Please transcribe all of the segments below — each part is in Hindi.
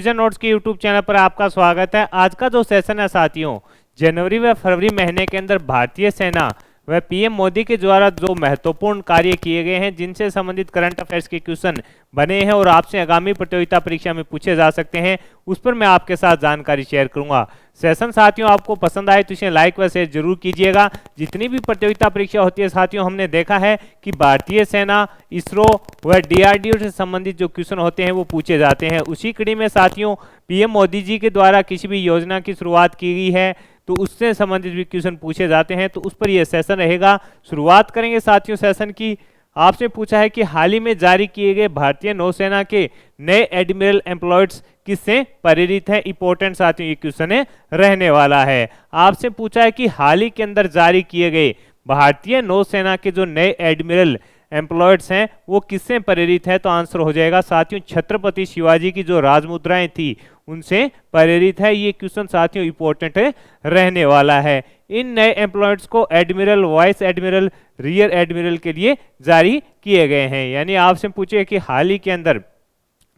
विजन नोट्स के यूट्यूब चैनल पर आपका स्वागत है। आज का जो सेशन है साथियों, जनवरी व फरवरी महीने के अंदर भारतीय सेना व पीएम मोदी के द्वारा जो महत्वपूर्ण कार्य किए गए हैं, जिनसे संबंधित करंट अफेयर्स के क्वेश्चन बने हैं और आपसे आगामी प्रतियोगिता परीक्षा में पूछे जा सकते हैं, उस पर मैं आपके साथ जानकारी शेयर करूंगा। सेशन साथियों आपको पसंद आए तो इसे लाइक व शेयर जरूर कीजिएगा। जितनी भी प्रतियोगिता परीक्षा होती है साथियों, हमने देखा है कि भारतीय सेना, इसरो व डीआरडीओ से संबंधित जो क्वेश्चन होते हैं वो पूछे जाते हैं। उसी कड़ी में साथियों पीएम मोदी जी के द्वारा किसी भी योजना की शुरुआत की गई है तो उससे संबंधित भी क्वेश्चन पूछे जाते हैं, तो उस पर यह सेशन रहेगा। शुरुआत करेंगे साथियों सेशन की। आपसे पूछा है कि हाल ही में जारी किए गए भारतीय नौसेना के नए एडमिरल एम्प्लॉयड्स किससे प्रेरित है। इंपॉर्टेंट साथियों ये क्वेश्चन है रहने वाला है। आपसे पूछा है कि हाल ही के अंदर जारी किए गए भारतीय नौसेना के जो नए एडमिरल एम्प्लॉयड्स हैं वो किससे प्रेरित है, तो आंसर हो जाएगा साथियों छत्रपति शिवाजी की जो राजमुद्राएं थी उनसे प्रेरित है। ये क्वेश्चन साथियों इंपॉर्टेंट रहने वाला है। इन नए एम्प्लॉयड्स को admiral, vice admiral, rear admiral के लिए जारी किए गए हैं। यानी आपसे पूछे कि हाल ही के अंदर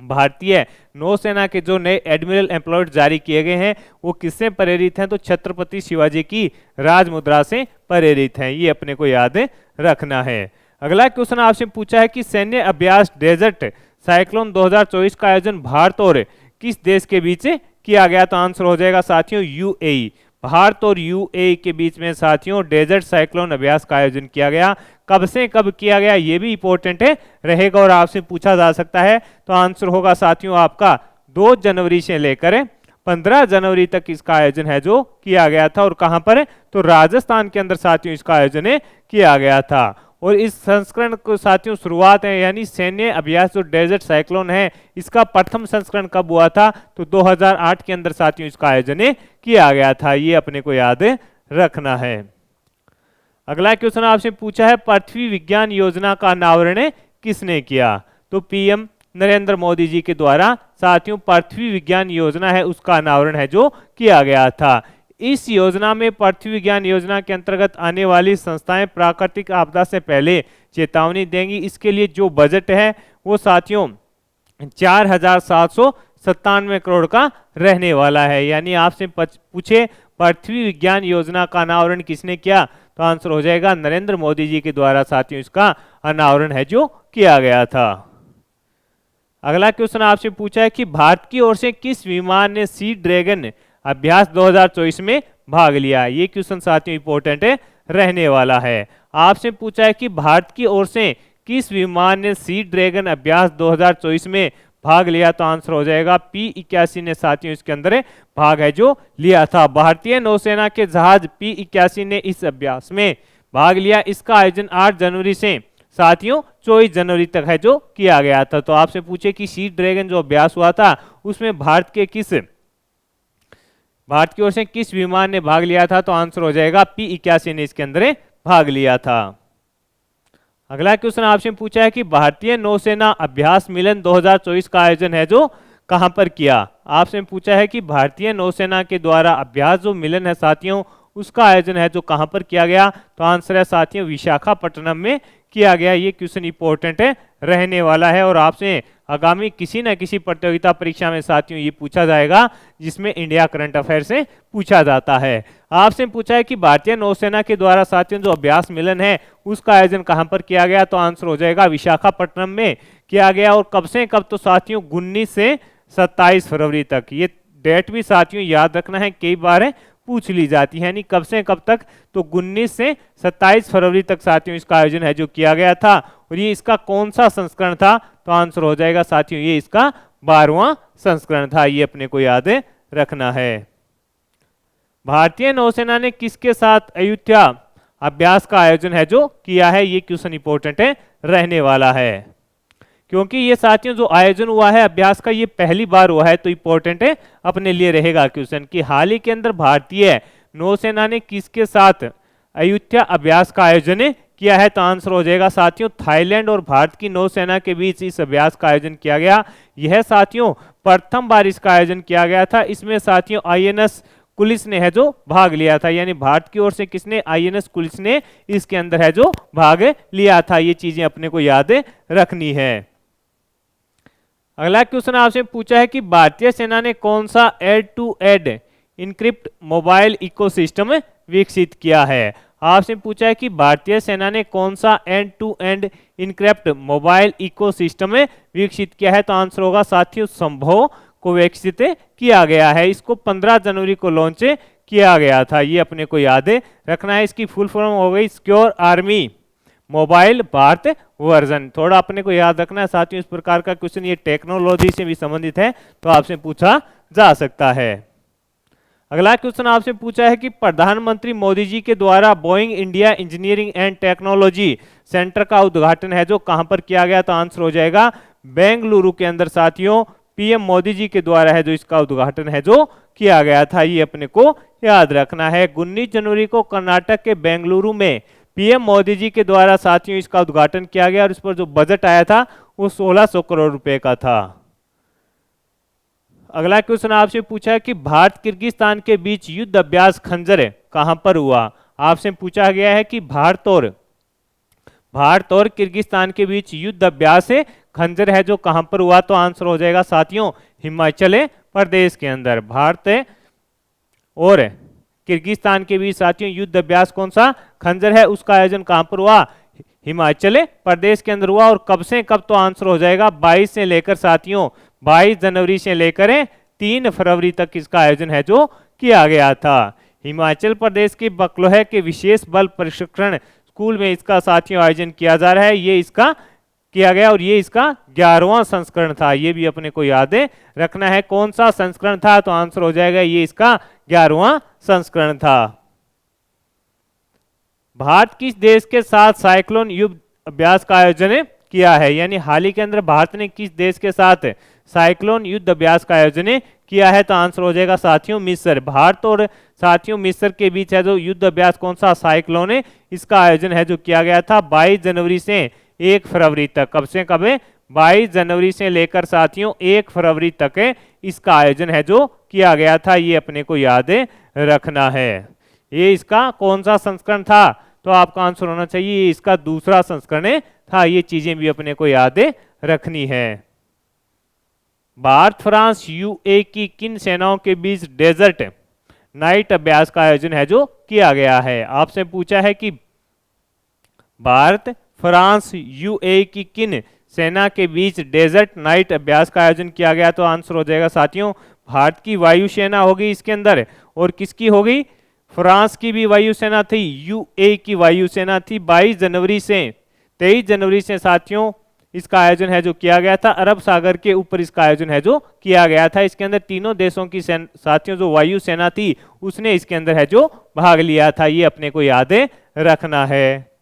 भारतीय नौसेना के जो नए एडमिरल एम्प्लॉयड जारी किए गए हैं वो किससे प्रेरित हैं, तो छत्रपति शिवाजी की राजमुद्रा से प्रेरित हैं। ये अपने को याद रखना है। अगला क्वेश्चन आपसे पूछा है कि सैन्य अभ्यास डेजर्ट साइक्लोन 2024 का आयोजन भारत और किस देश के बीच किया गया, तो आंसर हो जाएगा साथियों यूएई। भारत और यूएई के बीच में साथियों डेजर्ट साइक्लोन अभ्यास का आयोजन किया गया। कब से कब किया गया ये भी इंपॉर्टेंट रहेगा और आपसे पूछा जा सकता है, तो आंसर होगा साथियों आपका 2 जनवरी से लेकर 15 जनवरी तक इसका आयोजन है जो किया गया था। और कहां पर, तो राजस्थान के अंदर साथियों इसका आयोजन किया गया था। और इस संस्करण को साथियों शुरुआत है यानी सैन्य अभ्यास जो डेजर्ट साइक्लोन है इसका प्रथम संस्करण कब हुआ था, तो 2008 के अंदर साथियों इसका आयोजन किया गया था। ये अपने को याद रखना है। अगला क्वेश्चन आपसे पूछा है पृथ्वी विज्ञान योजना का अनावरण किसने किया, तो पीएम नरेंद्र मोदी जी के द्वारा साथियों पृथ्वी विज्ञान योजना है उसका अनावरण है जो किया गया था। इस योजना में पृथ्वी विज्ञान योजना के अंतर्गत आने वाली संस्थाएं प्राकृतिक आपदा से पहले चेतावनी देंगी। इसके लिए जो बजट है वो साथियों 4797 करोड़ का रहने वाला है। यानी आपसे पूछे पृथ्वी विज्ञान योजना का अनावरण किसने किया, तो आंसर हो जाएगा नरेंद्र मोदी जी के द्वारा साथियों इसका अनावरण है जो किया गया था। अगला क्वेश्चन आपसे पूछा है कि भारत की ओर से किस विमान ने सी ड्रैगन अभ्यास 2024 में भाग लिया। ये क्वेश्चन साथियों इंपॉर्टेंट रहने वाला है। आपसे पूछा है कि भारत की ओर से किस विमान ने सी ड्रैगन अभ्यास 2024 में भाग लिया, तो आंसर हो जाएगा P-81 ने साथियों इसके अंदर भाग है जो लिया था। भारतीय नौसेना के जहाज P-81 ने इस अभ्यास में भाग लिया। इसका आयोजन 8 जनवरी से साथियों 24 जनवरी तक है जो किया गया था। तो आपसे पूछे कि सी ड्रैगन जो अभ्यास हुआ था उसमें भारत की ओर से किस विमान ने भाग लिया था, तो आंसर हो जाएगा P-81 ने इसके अंदर भाग लिया था। अगला क्वेश्चन आपसे पूछा है कि भारतीय नौसेना अभ्यास मिलन 2024 का आयोजन है जो कहां पर किया। आपसे पूछा है कि भारतीय नौसेना के द्वारा अभ्यास जो मिलन है साथियों उसका आयोजन है जो कहां पर किया गया, तो आंसर है साथियों विशाखापट्टनम में किया गया। ये क्वेश्चन इंपॉर्टेंट रहने वाला है और आपसे आगामी किसी न किसी प्रतियोगिता परीक्षा में साथियों ये पूछा जाएगा जिसमें इंडिया करंट अफेयर से पूछा जाता है। आपसे पूछा है कि भारतीय नौसेना के द्वारा साथियों जो अभ्यास मिलन है उसका आयोजन कहां पर किया गया, तो आंसर हो जाएगा विशाखापट्टनम में किया गया। और कब से कब, तो साथियों 19 से 27 फरवरी तक। ये डेट भी साथियों याद रखना है, कई बार पूछ ली जाती है। यानी कब से कब तक, तो 19 से 27 फरवरी तक साथियों इसका आयोजन है जो किया गया था। और ये इसका कौन सा संस्करण था, तो आंसर हो जाएगा साथियों ये इसका 12वां संस्करण था। ये अपने को याद रखना है। भारतीय नौसेना ने किसके साथ अयुत्या अभ्यास का आयोजन है जो किया है, ये क्वेश्चन इंपॉर्टेंट रहने वाला है क्योंकि ये साथियों जो आयोजन हुआ है अभ्यास का ये पहली बार हुआ है। तो इंपॉर्टेंट अपने लिए रहेगा क्वेश्चन कि हाल ही के अंदर भारतीय नौसेना ने किसके साथ अयुत्या अभ्यास का आयोजन किया है, तो आंसर हो जाएगा साथियों थाईलैंड और भारत की नौसेना के बीच इस अभ्यास का आयोजन किया गया। यह साथियों प्रथम बार इसका आयोजन किया गया था। इसमें साथियों आईएनएस कुलिस ने है जो भाग लिया था। यानी भारत की ओर से किसने, आईएनएस कुलिस ने इसके अंदर है जो भाग लिया था। ये चीजें अपने को याद रखनी है। अगला क्वेश्चन आपसे पूछा है कि भारतीय सेना ने कौन सा end to end encrypt mobile ecosystem विकसित किया है। आपसे पूछा है कि भारतीय सेना ने कौन सा end to end encrypt mobile ecosystem विकसित किया है। तो आंसर होगा साथियों संभव को विकसित किया गया है। इसको 15 जनवरी को लॉन्च किया गया था, ये अपने को याद रखना है। इसकी फुल फॉर्म हो गई secure army mobile Bharat version. थोड़ा अपने को याद रखना है साथियों, इस प्रकार का क्वेश्चन ये टेक्नोलॉजी से भी संबंधित है तो आपसे पूछा जा सकता है। अगला क्वेश्चन आपसे पूछा है कि प्रधानमंत्री मोदी जी के द्वारा Boeing India engineering and technology centre का उद्घाटन है जो कहां पर किया गया। तो आंसर हो जाएगा बेंगलुरु के अंदर साथियों पीएम मोदी जी के द्वारा है जो इसका उद्घाटन है जो किया गया था, ये अपने को याद रखना है। 19 जनवरी को कर्नाटक के बेंगलुरु में पीएम मोदी जी के द्वारा साथियों इसका उद्घाटन किया गया और इस पर जो बजट आया था वो 1600 करोड़ रुपए का था। अगला क्वेश्चन आपसे पूछा है कि भारत किर्गिस्तान के बीच युद्ध अभ्यास खंजर कहां पर हुआ। आपसे पूछा गया है कि भारत और किर्गिस्तान के बीच युद्ध अभ्यास खंजर है जो कहां पर हुआ। तो आंसर हो जाएगा साथियों हिमाचल प्रदेश के अंदर। भारत और किर्गिस्तान के बीच साथियों युद्ध अभ्यास कौन सा खंजर है उसका आयोजन कहां पर हुआ, हिमाचल प्रदेश के अंदर हुआ। और कब से कब, तो आंसर हो जाएगा 22 से लेकर साथियों 22 जनवरी से लेकर 3 फरवरी तक इसका आयोजन है जो किया गया था। हिमाचल प्रदेश के बकलोह के विशेष बल प्रशिक्षण स्कूल में इसका साथियों आयोजन किया जा रहा है, ये इसका किया गया और ये इसका 11वां संस्करण था, ये भी अपने को याद रखना है। कौन सा संस्करण था, तो आंसर हो जाएगा ये इसका 11वां संस्करण था। भारत किस देश के साथ साइक्लोन युद्ध अभ्यास का आयोजन किया है, यानी हाल ही के अंदर भारत ने किस देश के साथ साइक्लोन युद्ध अभ्यास का आयोजन किया है। तो आंसर हो जाएगा साथियों मिस्र। भारत और साथियों मिस्र के बीच है जो युद्ध अभ्यास कौन सा साइक्लोन इसका आयोजन है जो किया गया था 22 जनवरी से 1 फरवरी तक। कब से कब, 22 जनवरी से लेकर साथियों 1 फरवरी तक इसका आयोजन है जो किया गया था, ये अपने को याद रखना है। ये इसका कौन सा संस्करण था, तो आपका आंसर होना चाहिए इसका दूसरा संस्करण था, ये चीजें भी अपने को याद रखनी है। भारत फ्रांस यूए की किन सेनाओं के बीच डेजर्ट नाइट अभ्यास का आयोजन है जो किया गया है। आपसे पूछा है कि भारत फ्रांस यूए की किन सेना के बीच डेजर्ट नाइट अभ्यास का आयोजन किया गया। तो आंसर हो जाएगा साथियों भारत की वायुसेना होगी इसके अंदर, और किसकी होगी, फ्रांस की भी वायुसेना थी, यूए की वायुसेना थी। 22 जनवरी से 23 जनवरी से साथियों इसका आयोजन है जो किया गया था। अरब सागर के ऊपर इसका आयोजन है जो किया गया था। इसके अंदर तीनों देशों की साथियों जो वायुसेना थी उसने इसके अंदर है जो भाग लिया था, ये अपने को याद रखना है।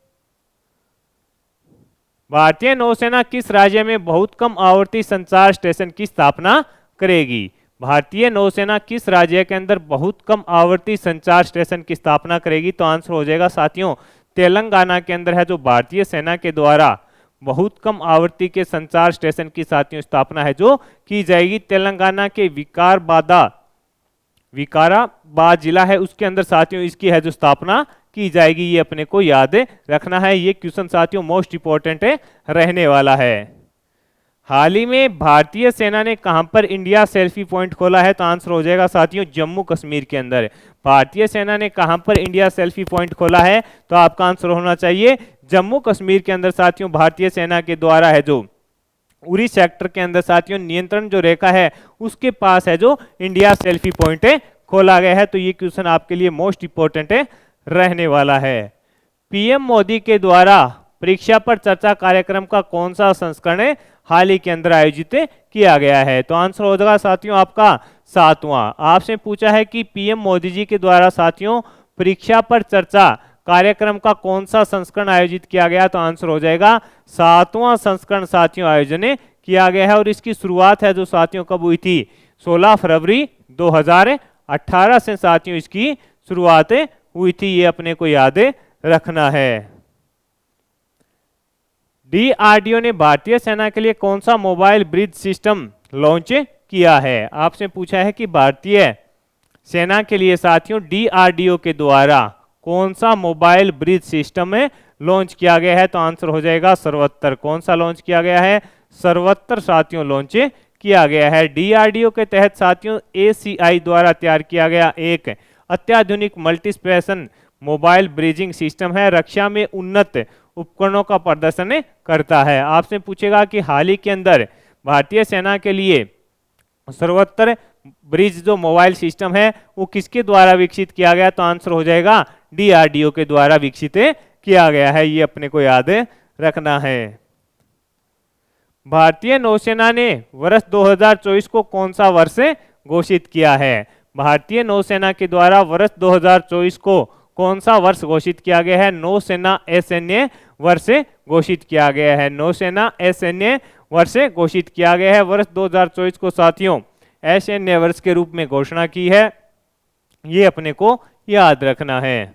भारतीय नौसेना किस राज्य में बहुत कम आवर्ती संचार स्टेशन की स्थापना करेगी। भारतीय नौसेना किस राज्य के अंदर बहुत कम आवर्ती संचार स्टेशन की स्थापना करेगी। तो आंसर हो जाएगा साथियों तेलंगाना के अंदर है जो भारतीय सेना के द्वारा बहुत कम आवर्ती के संचार स्टेशन की साथियों स्थापना है जो की जाएगी। तेलंगाना के विकाराबाद जिला है उसके अंदर साथियों इसकी है जो स्थापना की जाएगी, ये अपने को याद रखना है। ये क्वेश्चन साथियों मोस्ट इंपॉर्टेंट रहने वाला है। हाल ही में भारतीय सेना ने कहां पर इंडिया सेल्फी पॉइंट खोला है। तो आंसर हो जाएगा साथियों जम्मू कश्मीर के अंदर। भारतीय सेना ने कहां पर इंडिया सेल्फी पॉइंट खोला है, तो आपका आंसर होना चाहिए जम्मू कश्मीर के अंदर साथियों भारतीय सेना के द्वारा है जो उरी सेक्टर के अंदर साथियों नियंत्रण जो रेखा है उसके पास है जो इंडिया सेल्फी पॉइंट खोला गया है। तो ये क्वेश्चन आपके लिए मोस्ट इंपॉर्टेंट रहने वाला है। पीएम मोदी के द्वारा परीक्षा पर चर्चा कार्यक्रम का कौन सा संस्करण हाल ही के अंदर आयोजित किया गया है। तो आंसर हो जाएगा साथियों आपका 7वां। आपसे पूछा है कि पीएम मोदी जी के द्वारा साथियों परीक्षा पर चर्चा कार्यक्रम का कौन सा संस्करण आयोजित किया गया। तो आंसर हो जाएगा 7वां संस्करण साथियों आयोजन किया गया है। और इसकी शुरुआत है जो साथियों कब हुई थी, 16 फरवरी 2018 से साथियों इसकी शुरुआत हुई थी, ये अपने को याद रखना है। डीआरडीओ ने भारतीय सेना के लिए कौन सा मोबाइल ब्रिज सिस्टम लॉन्च किया है। आपसे पूछा है कि भारतीय सेना के लिए साथियों डीआरडीओ के द्वारा कौन सा मोबाइल ब्रिज सिस्टम लॉन्च किया गया है। तो आंसर हो जाएगा सर्वोत्तर। कौन सा लॉन्च किया गया है, सर्वत्र साथियों लॉन्च किया गया है। डीआरडीओ के तहत साथियों एसीआई द्वारा तैयार किया गया एक अत्याधुनिक मल्टीस्पेशन मोबाइल ब्रिजिंग सिस्टम है, रक्षा में उन्नत उपकरणों का प्रदर्शन करता है। आपसे पूछेगा कि हाल ही के अंदर भारतीय सेना के लिए सर्वत्र ब्रिज जो मोबाइल सिस्टम है वो किसके द्वारा विकसित किया गया, तो आंसर हो जाएगा डीआरडीओ के द्वारा विकसित किया गया है। ये अपने को याद रखना है। भारतीय नौसेना ने वर्ष 2024 को कौन सा वर्ष घोषित किया है? भारतीय नौसेना के द्वारा वर्ष 2024 को कौन सा वर्ष घोषित किया गया है? नौसेना सैन्य वर्ष घोषित किया गया है। नौसेना सैन्य वर्ष घोषित किया गया है। वर्ष 2024 को साथियों सैन्य वर्ष के रूप में घोषणा की है। ये अपने को याद रखना है।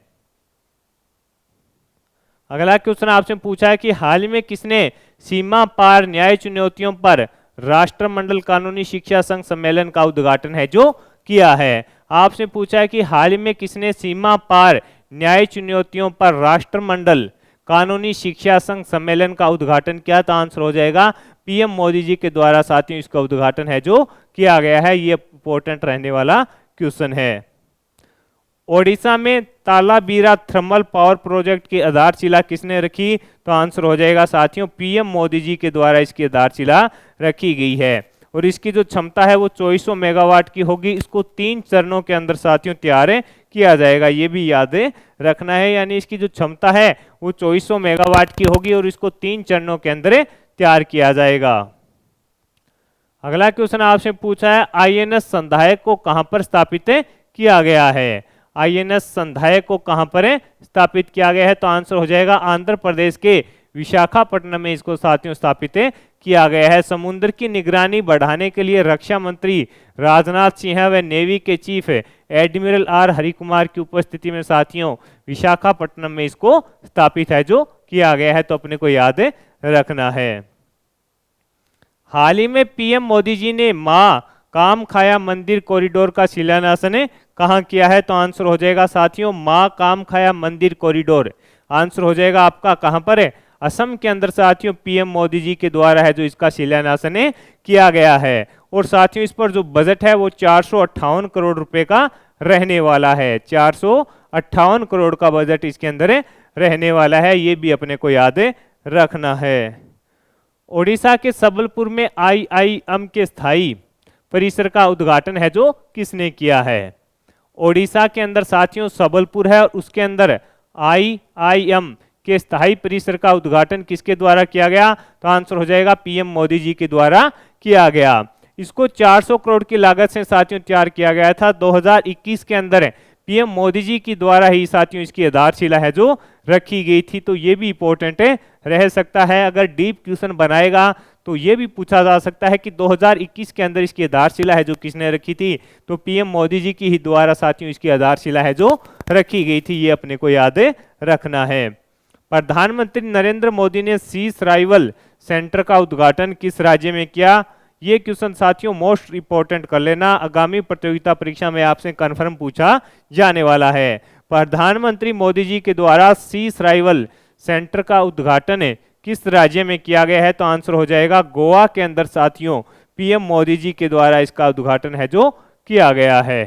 अगला क्वेश्चन आपसे पूछा है कि हाल में किसने सीमा पार न्याय चुनौतियों पर राष्ट्रमंडल कानूनी शिक्षा संघ सम्मेलन का उद्घाटन है जो किया है? आपसे पूछा है कि हाल में किसने सीमा पार न्याय चुनौतियों पर राष्ट्रमंडल कानूनी शिक्षा संघ सम्मेलन का उद्घाटन किया, तो आंसर हो जाएगा पीएम मोदी जी के द्वारा साथियों इसका उद्घाटन है जो किया गया है। ये इंपॉर्टेंट रहने वाला क्वेश्चन है। ओडिशा में तालाबीरा थर्मल पावर प्रोजेक्ट की आधारशिला किसने रखी, तो आंसर हो जाएगा साथियों पीएम मोदी जी के द्वारा इसकी आधारशिला रखी गई है। और इसकी जो क्षमता है वो 2400 मेगावाट की होगी। इसको 3 चरणों के अंदर साथियों तैयार किया जाएगा, ये भी याद रखना है। यानी इसकी जो क्षमता है वो 2400 मेगावाट की होगी और इसको 3 चरणों के अंदर तैयार किया जाएगा। अगला क्वेश्चन आपसे पूछा है आईएनएस संधायक को कहां पर स्थापित किया गया है? आईएनएस संधायक को कहां पर स्थापित किया गया है, तो आंसर हो जाएगा आंध्र प्रदेश के विशाखापट्टनम में इसको साथियों स्थापित किया गया है। समुद्र की निगरानी बढ़ाने के लिए रक्षा मंत्री राजनाथ सिंह व नेवी के चीफ एडमिरल आर हरिकुमार की उपस्थिति में साथियों विशाखापट्टनम में इसको स्थापित है जो किया गया है, तो अपने को याद रखना है। हाल ही में पीएम मोदी जी ने मां कामखाया मंदिर कॉरिडोर का शिलान्यास कहां किया है, तो आंसर हो जाएगा साथियों मां कामखाया मंदिर कॉरिडोर आंसर हो जाएगा आपका कहां पर है? असम के अंदर साथियों पीएम मोदी जी के द्वारा है जो इसका शिलान्यास किया गया है। और साथियों इस पर जो बजट है वो 458 करोड़ रुपए का रहने वाला है। 458 करोड़ का बजट इसके अंदर रहने वाला है, ये भी अपने को याद रखना है। ओडिशा के सबलपुर में आईआईएम के स्थायी परिसर का उद्घाटन है जो किसने किया है? ओडिशा के अंदर साथियों सबलपुर है और उसके अंदर आईआईएम के स्थायी परिसर का उद्घाटन किसके द्वारा किया गया, तो आंसर हो जाएगा पीएम मोदी जी के द्वारा किया गया। इसको 400 करोड़ की लागत से साथियों तैयार किया गया था। 2021 के अंदर पीएम मोदी जी के द्वारा ही साथियों इसकी आधारशिला है जो रखी गई थी, तो ये भी इंपॉर्टेंट रह सकता है। अगर डीप क्वेश्चन बनाएगा तो ये भी पूछा जा सकता है कि 2021 के अंदर इसकी आधारशिला है जो किसने रखी थी, तो पीएम मोदी जी की ही द्वारा साथियों इसकी आधारशिला है जो रखी गई थी, ये अपने को याद रखना है। प्रधानमंत्री नरेंद्र मोदी ने सीस राइवल सेंटर का उद्घाटन किस राज्य में किया? ये क्वेश्चन साथियों मोस्ट इंपॉर्टेंट कर लेना, आगामी प्रतियोगिता परीक्षा में आपसे कंफर्म पूछा जाने वाला है। प्रधानमंत्री मोदी जी के द्वारा सीस राइवल सेंटर का उद्घाटन किस राज्य में किया गया है, तो आंसर हो जाएगा गोवा के अंदर साथियों पीएम मोदी जी के द्वारा इसका उद्घाटन है जो किया गया है।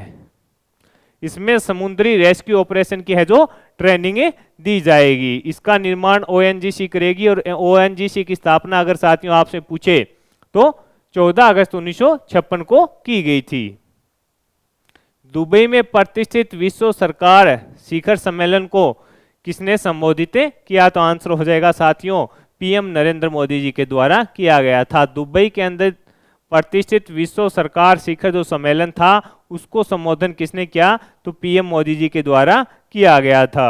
इसमें समुद्री रेस्क्यू ऑपरेशन की है जो ट्रेनिंग दी जाएगी। इसका निर्माण ओएनजीसी करेगी और ओएनजीसी की स्थापना अगर साथियों आपसे पूछे तो 14 अगस्त 1956 को की गई थी। दुबई में प्रतिष्ठित विश्व सरकार शिखर सम्मेलन को किसने संबोधित किया, तो आंसर हो जाएगा साथियों पीएम नरेंद्र मोदी जी के द्वारा किया गया था। दुबई के अंदर प्रतिष्ठित विश्व सरकार शिखर जो सम्मेलन था उसको संबोधन किसने किया, तो पीएम मोदी जी के द्वारा किया गया था।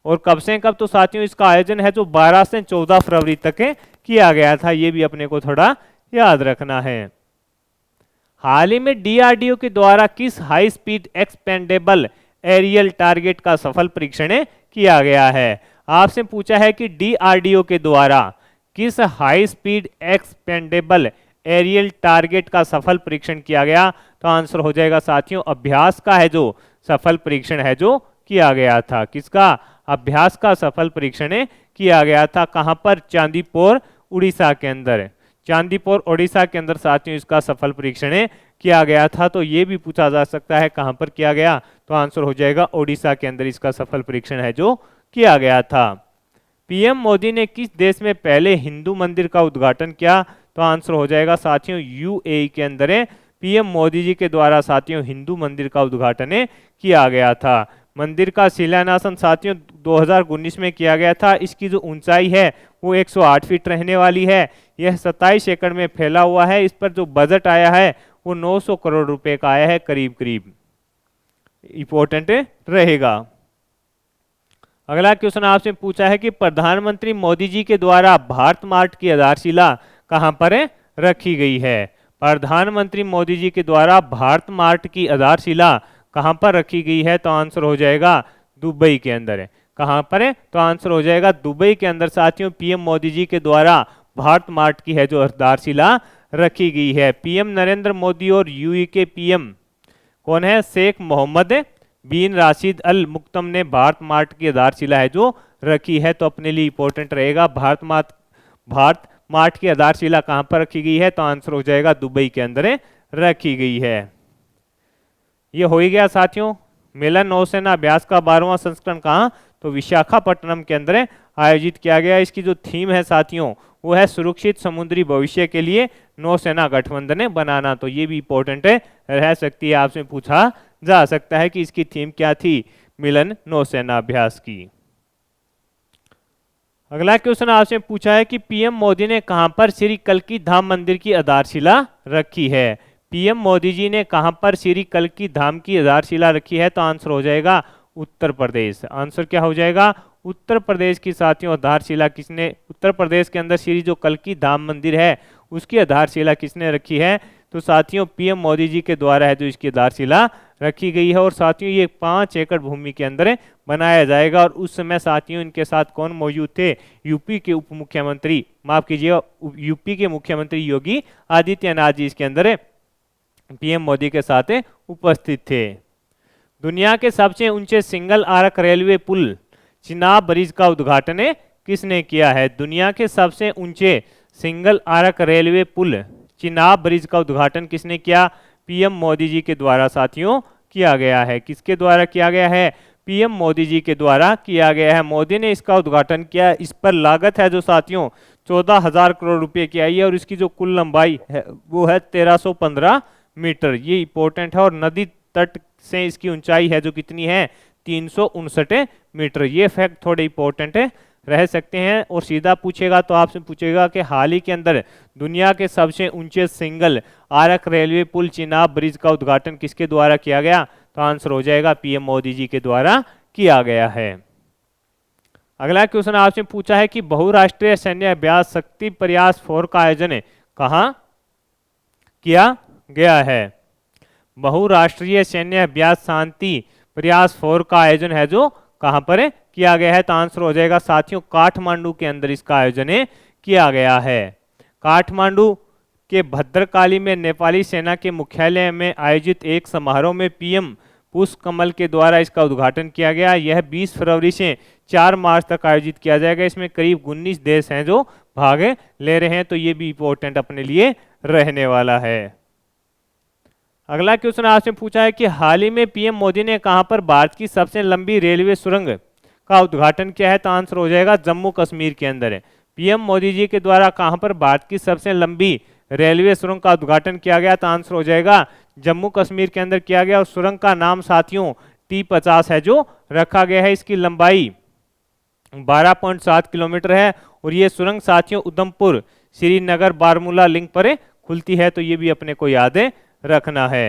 और कब से कब, तो साथियों इसका आयोजन है जो 12 से 14 फरवरी तक किया गया था, ये भी अपने को थोड़ा याद रखना है। हाल ही में डीआरडीओ के द्वारा किस high speed expendable aerial target का सफल परीक्षण किया गया है? आपसे पूछा है कि डीआरडीओ के द्वारा किस high speed expendable aerial target का सफल परीक्षण किया गया, तो आंसर हो जाएगा साथियों अभ्यास का है जो सफल परीक्षण है जो किया गया था। किसका? अभ्यास का सफल परीक्षण किया गया था। कहां पर? चांदीपुर उड़ीसा के अंदर, चांदीपुर उड़ीसा के अंदर साथियों इसका सफल परीक्षण किया गया था। तो ये भी पूछा जा सकता है कहां पर किया गया, तो आंसर हो जाएगा उड़ीसा के अंदर इसका सफल परीक्षण है जो किया गया था। पीएम मोदी ने किस देश में पहले हिंदू मंदिर का उद्घाटन किया, तो आंसर हो जाएगा साथियों यूएई के अंदर पीएम मोदी जी के द्वारा साथियों हिंदू मंदिर का उद्घाटन किया गया था। मंदिर का शिलान्यास साथियों 2019 में किया गया था। इसकी जो ऊंचाई है वो 108 फीट रहने वाली है। यह 27 एकड़ में फैला हुआ है। इस पर जो बजट आया है वो 900 करोड़ रुपए का आया है करीब करीब। इंपॉर्टेंट रहेगा। अगला क्वेश्चन आपसे पूछा है कि प्रधानमंत्री मोदी जी के द्वारा भारत मार्ट की आधारशिला कहां पर रखी गई है। प्रधानमंत्री मोदी जी के द्वारा भारत मार्ट की आधारशिला कहां पर रखी गई है, तो आंसर हो जाएगा दुबई के अंदर है। कहां पर है, तो आंसर हो जाएगा दुबई के अंदर साथियों पीएम मोदी जी के द्वारा भारत मार्ट की है जो आधारशिला रखी गई है। पीएम नरेंद्र मोदी और यूएई के पीएम कौन है, शेख मोहम्मद बिन राशिद अल मुक्तम ने भारत मार्ट की आधारशिला है जो रखी है। तो अपने लिए इंपॉर्टेंट रहेगा भारत मार्ट की आधारशिला कहां पर रखी गई है, तो आंसर हो जाएगा दुबई के अंदर रखी गई है। ये हो ही गया साथियों मिलन नौसेना अभ्यास का 12वां संस्करण कहां, तो विशाखापट्टनम के अंदर आयोजित किया गया। इसकी जो थीम है साथियों वो है सुरक्षित समुद्री भविष्य के लिए नौसेना गठबंधन बनाना। तो ये भी इंपॉर्टेंट है, रह सकती है, आपसे पूछा जा सकता है कि इसकी थीम क्या थी मिलन नौसेना अभ्यास की। अगला क्वेश्चन आपसे पूछा है कि पीएम मोदी ने कहां पर श्री कल्की धाम मंदिर की आधारशिला रखी है। पीएम मोदी जी ने कहां पर श्री कल्की धाम की आधारशिला रखी है, तो आंसर हो जाएगा उत्तर प्रदेश। आंसर क्या हो जाएगा, उत्तर प्रदेश की साथियों आधारशिला किसने, उत्तर प्रदेश के अंदर श्री जो कल्की धाम मंदिर है उसकी आधारशिला किसने रखी है, तो साथियों पीएम मोदी जी के द्वारा है जो इसकी आधारशिला रखी गई है। और साथियों ये 5 एकड़ भूमि के अंदर बनाया जाएगा। और उस समय साथियों इनके साथ कौन मौजूद थे, यूपी के उप मुख्यमंत्री, माफ कीजिएगा यूपी के मुख्यमंत्री योगी आदित्यनाथ जी इसके अंदर पीएम मोदी के साथ उपस्थित थे। दुनिया के सबसे ऊंचे सिंगल आरक रेलवे पुल चिनाब ब्रिज का उद्घाटन किसने किया है। दुनिया के सबसे ऊंचे सिंगल आरक रेलवे पुल चिनाब ब्रिज का उद्घाटन किसने किया, पीएम मोदी जी के द्वारा साथियों किया गया है। किसके द्वारा किया गया है, पीएम मोदी जी के द्वारा किया गया है। मोदी ने इसका उद्घाटन किया। इस पर लागत है जो साथियों 14,000 करोड़ रुपए की आई है। और इसकी जो कुल लंबाई है वो है 1315 मीटर। ये इंपॉर्टेंट है। और नदी तट से इसकी ऊंचाई है जो कितनी है 359 मीटर। ये फैक्ट थोड़े इंपॉर्टेंट है, रह सकते हैं। और सीधा पूछेगा तो आपसे पूछेगा कि हाल ही के अंदर दुनिया के सबसे ऊंचे सिंगल आरक रेलवे पुल चिनाब ब्रिज का उद्घाटन किसके द्वारा किया गया, तो आंसर हो जाएगा पीएम मोदी जी के द्वारा किया गया है। अगला क्वेश्चन आपसे पूछा है कि बहुराष्ट्रीय सैन्य अभ्यास शक्ति प्रयास 4 का आयोजन कहां किया गया है। बहुराष्ट्रीय सैन्य अभ्यास शांति प्रयास 4 का आयोजन है जो कहां पर किया गया है, तो आंसर हो जाएगा साथियों काठमांडू के अंदर इसका आयोजन किया गया है। काठमांडू के भद्रकाली में नेपाली सेना के मुख्यालय में आयोजित एक समारोह में पीएम पुष्प कमल के द्वारा इसका उद्घाटन किया गया। यह 20 फरवरी से 4 मार्च तक आयोजित किया जाएगा। इसमें करीब 19 देश हैं जो भाग ले रहे हैं। तो ये भी इंपॉर्टेंट अपने लिए रहने वाला है। अगला क्वेश्चन आपसे पूछा है कि हाल ही में पीएम मोदी ने कहां पर भारत की सबसे लंबी रेलवे सुरंग का उद्घाटन किया है, तो आंसर हो जाएगा जम्मू कश्मीर के अंदर। पीएम मोदी जी के द्वारा कहां पर भारत की सबसे लंबी रेलवे सुरंग का उद्घाटन किया गया, तो आंसर हो जाएगा जम्मू कश्मीर के अंदर किया गया। और सुरंग का नाम साथियों T50 है जो रखा गया है। इसकी लंबाई 12.7 किलोमीटर है। और ये सुरंग साथियों उधमपुर श्रीनगर बारमूला लिंक पर खुलती है। तो ये भी अपने को याद रखना है।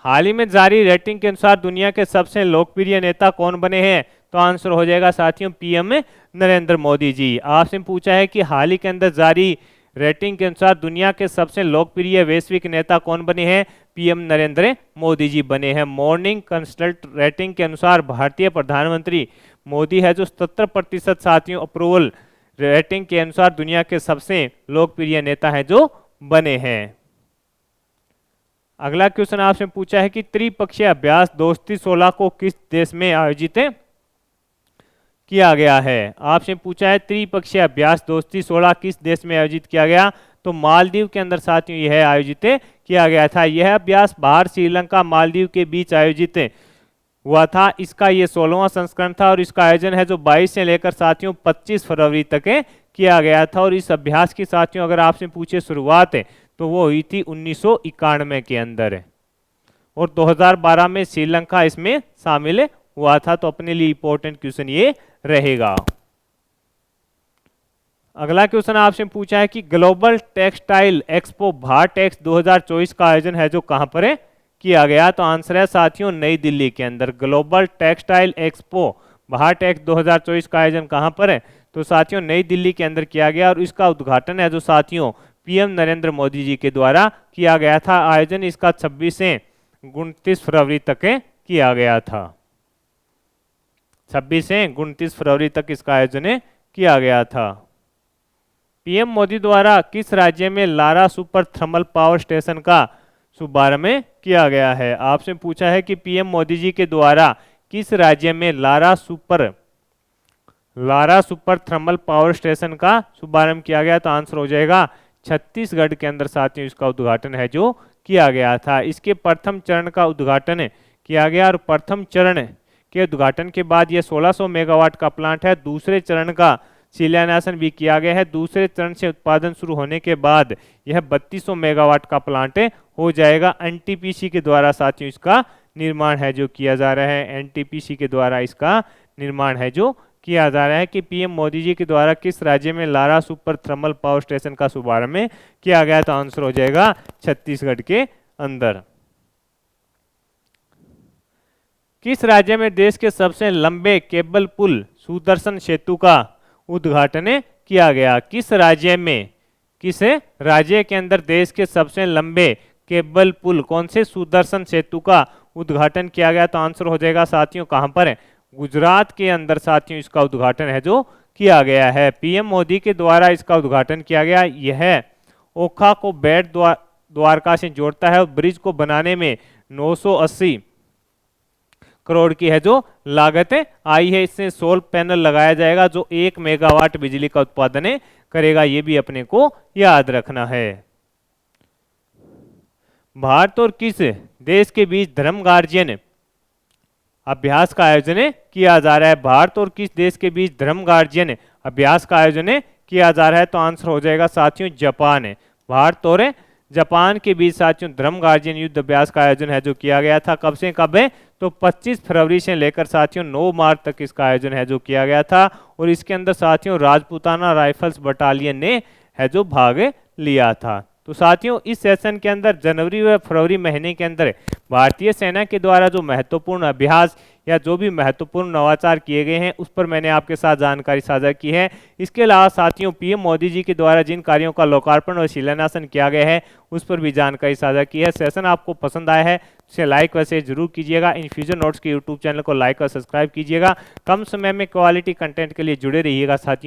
हाल ही में जारी रेटिंग के अनुसार दुनिया के सबसे लोकप्रिय नेता कौन बने हैं, तो आंसर हो जाएगा साथियों पीएम नरेंद्र मोदी जी। आपसे पूछा है कि हाल ही के अंदर जारी रेटिंग के अनुसार दुनिया के सबसे लोकप्रिय वैश्विक नेता कौन बने हैं, पीएम नरेंद्र मोदी जी बने हैं। मॉर्निंग कंसल्ट रेटिंग के अनुसार भारतीय प्रधानमंत्री मोदी है जो 77% साथियों अप्रूवल रेटिंग के अनुसार दुनिया के सबसे लोकप्रिय नेता है जो बने हैं। अगला क्वेश्चन आपसे पूछा है कि त्रिपक्षीय अभ्यास दोस्ती 16 को किस देश में आयोजित किया गया है। आपसे पूछा है त्रिपक्षीय अभ्यास दोस्ती 16 किस देश में आयोजित किया गया, तो मालदीव के अंदर साथियों यह आयोजित किया गया था। यह अभ्यास भारत, श्रीलंका, मालदीव के बीच आयोजित हुआ था। इसका ये 16वां संस्करण था और इसका आयोजन है जो 22 से लेकर साथियों 25 फरवरी तक किया गया था। और इस अभ्यास की साथियों अगर आपसे पूछे शुरुआत तो वो हुई थी 1991 के अंदर और 2012 में श्रीलंका इसमें शामिल हुआ था। तो अपने लिए इंपॉर्टेंट क्वेश्चन ये रहेगा। अगला क्वेश्चन आपसे पूछा है कि ग्लोबल टेक्सटाइल एक्सपो भारटेक्स 2024 का आयोजन है जो कहां पर है किया गया, तो आंसर है साथियों नई दिल्ली के अंदर। ग्लोबल टेक्सटाइल एक्सपो भारटेक्स 2024 का आयोजन कहां पर है, तो साथियों नई दिल्ली के अंदर किया गया और इसका उद्घाटन है जो साथियों पीएम नरेंद्र मोदी जी के द्वारा किया गया था। आयोजन इसका 26 से 29 फरवरी तक किया गया था। 26 से 29 फरवरी तक इसका आयोजन किया गया था। पीएम मोदी द्वारा किस राज्य में Lara super thermal power station का शुभारंभ किया गया है। आपसे पूछा है कि पीएम मोदी जी के द्वारा किस राज्य में Lara super thermal power station का शुभारंभ किया गया, तो आंसर हो जाएगा छत्तीसगढ़ के अंदर साथियों इसका उद्घाटन है जो किया गया था। इसके प्रथम चरण का उद्घाटन किया गया और प्रथम चरण के उद्घाटन के बाद यह 1600 मेगावाट का प्लांट है। दूसरे चरण का शिलान्यास भी किया गया है। दूसरे चरण से उत्पादन शुरू होने के बाद यह 3200 मेगावाट का प्लांट हो जाएगा। एनटीपीसी के द्वारा साथियों इसका निर्माण है जो किया जा रहा है। एनटीपीसी के द्वारा इसका निर्माण है जो किया जा रहा है। कि पीएम मोदी जी के द्वारा किस राज्य में Lara super thermal power station का शुभारंभ किया गया, तो आंसर हो जाएगा छत्तीसगढ़ के अंदर। किस राज्य में देश के सबसे लंबे केबल पुल सुदर्शन सेतु का उद्घाटन किया गया। किस राज्य में, किस राज्य के अंदर देश के सबसे लंबे केबल पुल कौन से सुदर्शन सेतु का उद्घाटन किया गया, तो आंसर हो जाएगा साथियों कहां पर है, गुजरात के अंदर साथियों इसका उद्घाटन है जो किया गया है। पीएम मोदी के द्वारा इसका उद्घाटन किया गया। यह ओखा को बेट द्वारका से जोड़ता है और ब्रिज को बनाने में 980 करोड़ की है जो लागत आई है। इससे सोलर पैनल लगाया जाएगा जो 1 मेगावाट बिजली का उत्पादन करेगा। ये भी अपने को याद रखना है। भारत और किस देश के बीच धर्म गार्जियन अभ्यास का आयोजन किया जा रहा है। भारत और किस देश के बीच धर्म गार्जियन अभ्यास का आयोजन किया जा रहा है, तो आंसर हो जाएगा साथियों जापान है। भारत और जापान के बीच साथियों धर्म गार्जियन युद्ध अभ्यास का आयोजन है जो किया गया था। कब से कब है, तो 25 फरवरी से लेकर साथियों 9 मार्च तक इसका आयोजन है जो किया गया था। और इसके अंदर साथियों राजपूताना राइफल्स बटालियन ने है जो भाग लिया था। तो साथियों इस सेशन के अंदर जनवरी व फरवरी महीने के अंदर भारतीय सेना के द्वारा जो महत्वपूर्ण अभ्यास या जो भी महत्वपूर्ण नवाचार किए गए हैं उस पर मैंने आपके साथ जानकारी साझा की है। इसके अलावा साथियों पीएम मोदी जी के द्वारा जिन कार्यों का लोकार्पण और शिलान्यास किया गया है उस पर भी जानकारी साझा की है। सेशन आपको पसंद आया है इसे लाइक व शेयर जरूर कीजिएगा। इन फ्यूचर नोट्स के यूट्यूब चैनल को लाइक और सब्सक्राइब कीजिएगा। कम समय में क्वालिटी कंटेंट के लिए जुड़े रहिएगा साथियों।